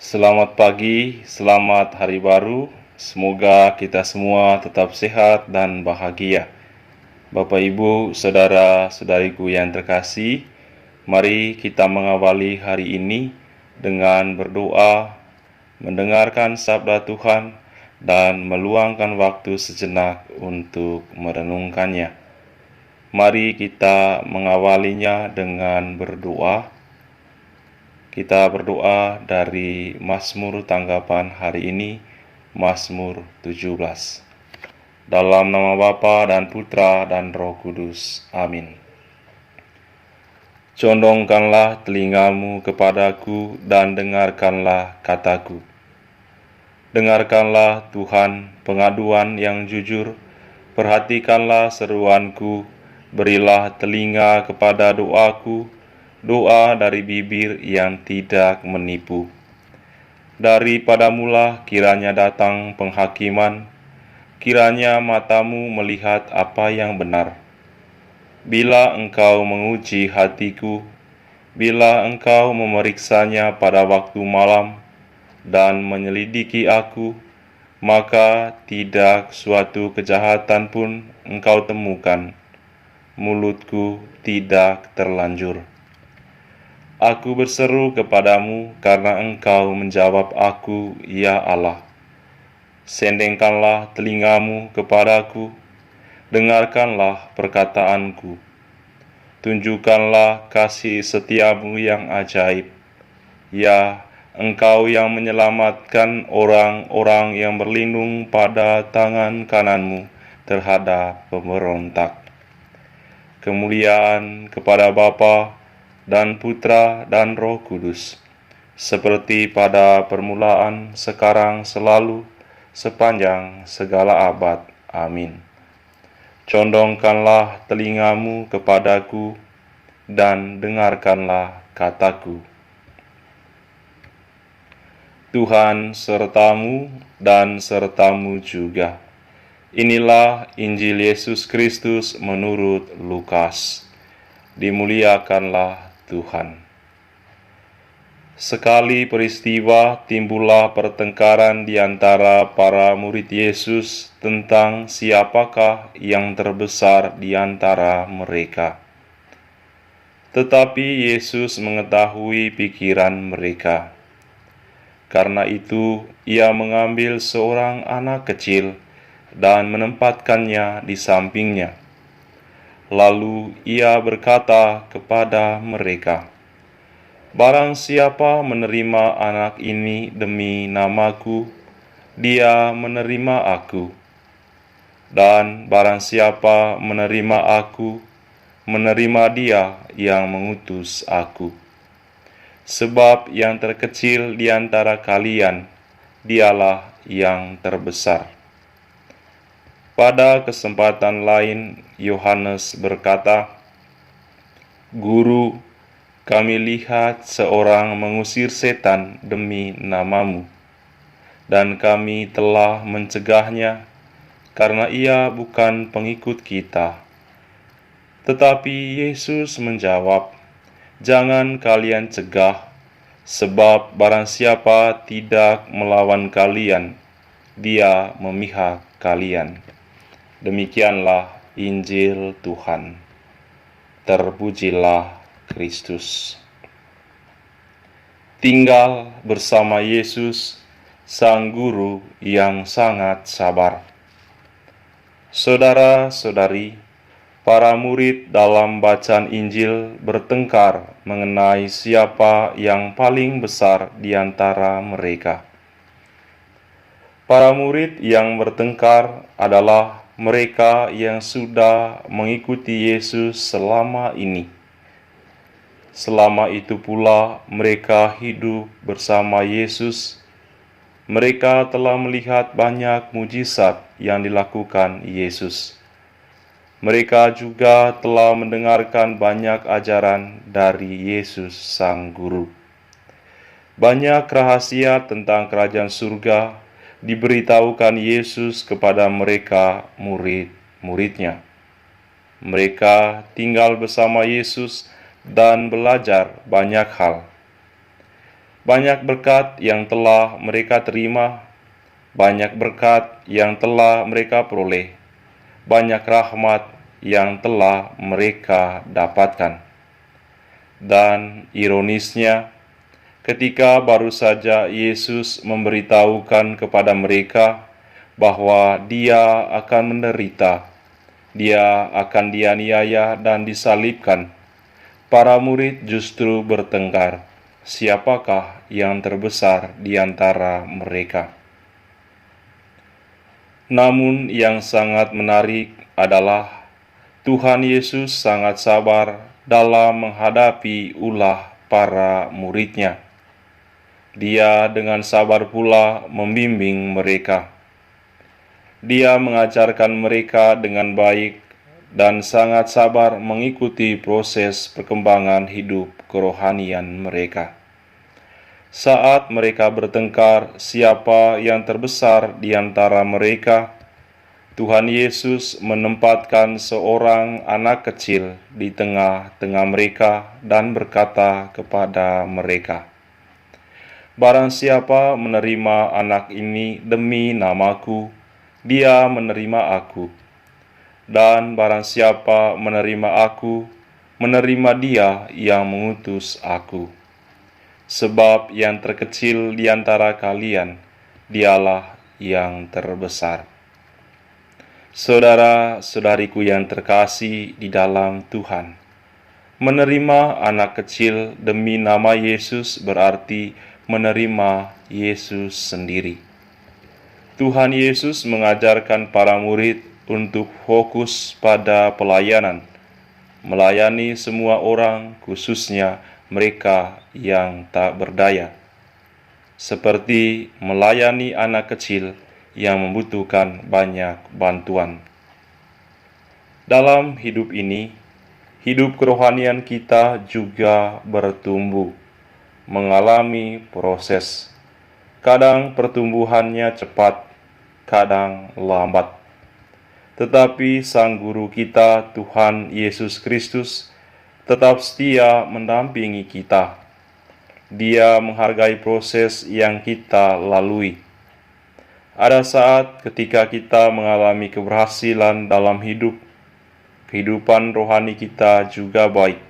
Selamat pagi, selamat hari baru. Semoga kita semua tetap sehat dan bahagia. Bapak, Ibu, saudara-saudariku yang terkasih, mari kita mengawali hari ini dengan berdoa, mendengarkan sabda Tuhan, dan meluangkan waktu sejenak untuk merenungkannya. Mari kita mengawalinya dengan berdoa. Kita berdoa dari Mazmur tanggapan hari ini, Mazmur 17. Dalam nama Bapa dan Putra dan Roh Kudus. Amin. Condongkanlah telingamu kepadaku dan dengarkanlah kataku. Dengarkanlah Tuhan pengaduan yang jujur, perhatikanlah seruanku, berilah telinga kepada doaku, doa dari bibir yang tidak menipu. Daripadamulah kiranya datang penghakiman, kiranya matamu melihat apa yang benar. Bila engkau menguji hatiku, bila engkau memeriksanya pada waktu malam, dan menyelidiki aku, maka tidak suatu kejahatan pun engkau temukan. Mulutku tidak terlanjur. Aku berseru kepadamu karena engkau menjawab aku, ya Allah. Sendengkanlah telingamu kepadaku, dengarkanlah perkataanku. Tunjukkanlah kasih setiamu yang ajaib. Ya, Engkau yang menyelamatkan orang-orang yang berlindung pada tangan kananmu terhadap pemberontak. Kemuliaan kepada Bapa dan Putra dan Roh Kudus, seperti pada permulaan, sekarang, selalu, sepanjang segala abad. Amin. Condongkanlah telingamu kepadaku dan dengarkanlah kataku. Tuhan sertamu dan sertamu juga. Inilah Injil Yesus Kristus menurut Lukas. Dimuliakanlah Tuhan. Sekali peristiwa timbullah pertengkaran di antara para murid Yesus tentang siapakah yang terbesar di antara mereka. Tetapi Yesus mengetahui pikiran mereka. Karena itu, ia mengambil seorang anak kecil dan menempatkannya di sampingnya. Lalu ia berkata kepada mereka, "Barang siapa menerima anak ini demi namaku, dia menerima aku. Dan barang siapa menerima aku, menerima dia yang mengutus aku. Sebab yang terkecil di antara kalian, dialah yang terbesar." Pada kesempatan lain, Yohanes berkata, "Guru, kami lihat seorang mengusir setan demi namamu, dan kami telah mencegahnya, karena ia bukan pengikut kita." Tetapi Yesus menjawab, "Jangan kalian cegah, sebab barang siapa tidak melawan kalian, dia memihak kalian." Demikianlah Injil Tuhan. Terpujilah Kristus. Tinggal bersama Yesus, Sang Guru yang sangat sabar. Saudara-saudari, para murid dalam bacaan Injil bertengkar mengenai siapa yang paling besar di antara mereka. Para murid yang bertengkar adalah mereka yang sudah mengikuti Yesus selama ini. Selama itu pula mereka hidup bersama Yesus. Mereka telah melihat banyak mujizat yang dilakukan Yesus. Mereka juga telah mendengarkan banyak ajaran dari Yesus Sang Guru. Banyak rahasia tentang kerajaan surga diberitahukan Yesus kepada mereka murid-muridnya. Mereka tinggal bersama Yesus dan belajar banyak hal. Banyak berkat yang telah mereka terima, banyak berkat yang telah mereka peroleh, banyak rahmat yang telah mereka dapatkan. Dan ironisnya, ketika baru saja Yesus memberitahukan kepada mereka bahwa Dia akan menderita, Dia akan dianiaya dan disalibkan, para murid justru bertengkar, siapakah yang terbesar di antara mereka. Namun yang sangat menarik adalah Tuhan Yesus sangat sabar dalam menghadapi ulah para murid-Nya. Dia dengan sabar pula membimbing mereka. Dia mengajarkan mereka dengan baik dan sangat sabar mengikuti proses perkembangan hidup kerohanian mereka. Saat mereka bertengkar siapa yang terbesar di antara mereka, Tuhan Yesus menempatkan seorang anak kecil di tengah-tengah mereka dan berkata kepada mereka, "Barang siapa menerima anak ini demi namaku, dia menerima aku. Dan barang siapa menerima aku, menerima dia yang mengutus aku. Sebab yang terkecil di antara kalian, dialah yang terbesar." Saudara-saudariku yang terkasih di dalam Tuhan, menerima anak kecil demi nama Yesus berarti menerima Yesus sendiri. Tuhan Yesus mengajarkan para murid untuk fokus pada pelayanan, melayani semua orang, khususnya mereka yang tak berdaya, seperti melayani anak kecil yang membutuhkan banyak bantuan. Dalam hidup ini, hidup kerohanian kita juga bertumbuh, mengalami proses. Kadang pertumbuhannya cepat, kadang lambat. Tetapi Sang Guru kita, Tuhan Yesus Kristus, tetap setia mendampingi kita. Dia menghargai proses yang kita lalui. Ada saat ketika kita mengalami keberhasilan dalam hidup, kehidupan rohani kita juga baik.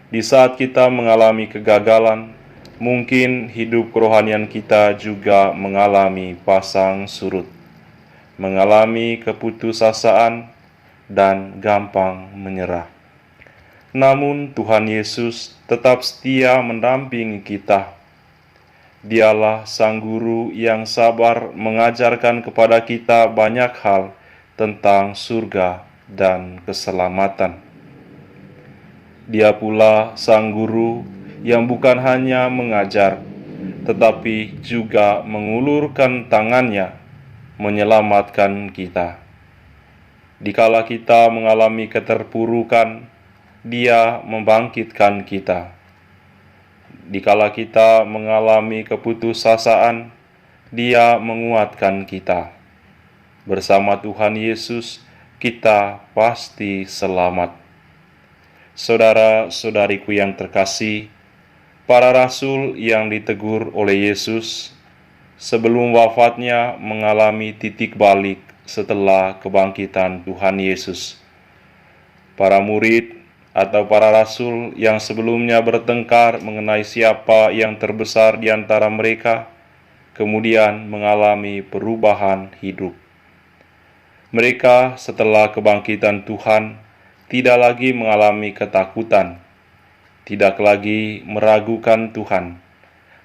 Di saat kita mengalami kegagalan, mungkin hidup kerohanian kita juga mengalami pasang surut, mengalami keputusasaan, dan gampang menyerah. Namun Tuhan Yesus tetap setia mendampingi kita. Dialah Sang Guru yang sabar mengajarkan kepada kita banyak hal tentang surga dan keselamatan. Dia pula Sang Guru yang bukan hanya mengajar, tetapi juga mengulurkan tangannya menyelamatkan kita. Dikala kita mengalami keterpurukan, Dia membangkitkan kita. Dikala kita mengalami keputusasaan, Dia menguatkan kita. Bersama Tuhan Yesus, kita pasti selamat. Saudara-saudariku yang terkasih, para rasul yang ditegur oleh Yesus sebelum wafatnya mengalami titik balik setelah kebangkitan Tuhan Yesus. Para murid atau para rasul yang sebelumnya bertengkar mengenai siapa yang terbesar di antara mereka, kemudian mengalami perubahan hidup. Mereka setelah kebangkitan Tuhan tidak lagi mengalami ketakutan, tidak lagi meragukan Tuhan.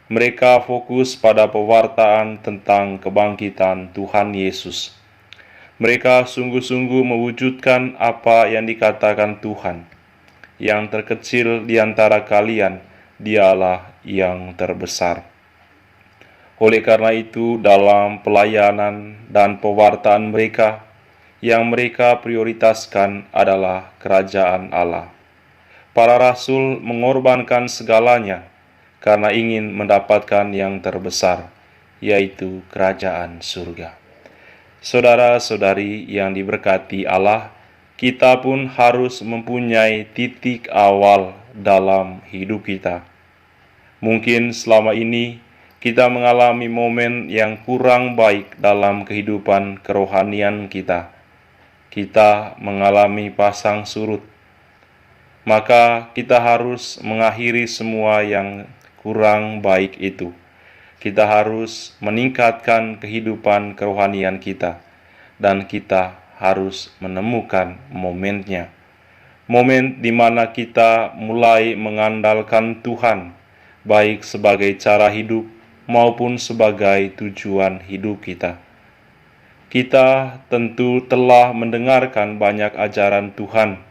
Mereka fokus pada pewartaan tentang kebangkitan Tuhan Yesus. Mereka sungguh-sungguh mewujudkan apa yang dikatakan Tuhan. Yang terkecil di antara kalian, dialah yang terbesar. Oleh karena itu, dalam pelayanan dan pewartaan mereka, yang mereka prioritaskan adalah kerajaan Allah. Para rasul mengorbankan segalanya karena ingin mendapatkan yang terbesar, yaitu kerajaan surga. Saudara-saudari yang diberkati Allah, kita pun harus mempunyai titik awal dalam hidup kita. Mungkin selama ini kita mengalami momen yang kurang baik dalam kehidupan kerohanian kita. Kita mengalami pasang surut, maka kita harus mengakhiri semua yang kurang baik itu. Kita harus meningkatkan kehidupan kerohanian kita, dan kita harus menemukan momennya. Momen di mana kita mulai mengandalkan Tuhan, baik sebagai cara hidup maupun sebagai tujuan hidup kita. Kita tentu telah mendengarkan banyak ajaran Tuhan,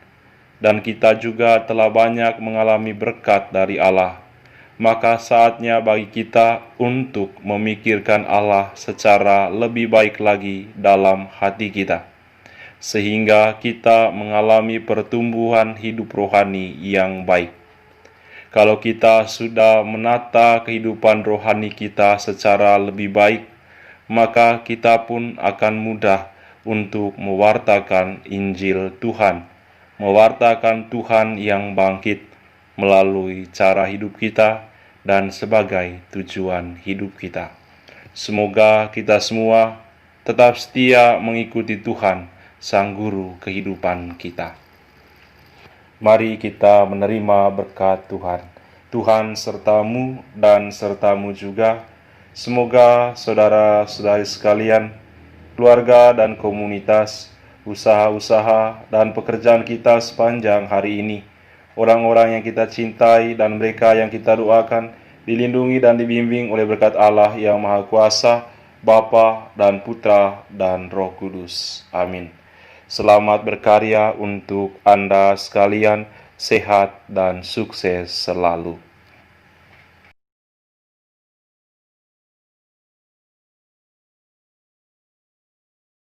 dan kita juga telah banyak mengalami berkat dari Allah. Maka saatnya bagi kita untuk memikirkan Allah secara lebih baik lagi dalam hati kita, sehingga kita mengalami pertumbuhan hidup rohani yang baik. Kalau kita sudah menata kehidupan rohani kita secara lebih baik, maka kita pun akan mudah untuk mewartakan Injil Tuhan, mewartakan Tuhan yang bangkit melalui cara hidup kita dan sebagai tujuan hidup kita. Semoga kita semua tetap setia mengikuti Tuhan, Sang Guru kehidupan kita. Mari kita menerima berkat Tuhan. Tuhan sertamu dan sertamu juga. Semoga saudara-saudari sekalian, keluarga dan komunitas, usaha-usaha dan pekerjaan kita sepanjang hari ini, orang-orang yang kita cintai dan mereka yang kita doakan, dilindungi dan dibimbing oleh berkat Allah yang Maha Kuasa, Bapa dan Putra dan Roh Kudus. Amin. Selamat berkarya untuk Anda sekalian, sehat dan sukses selalu.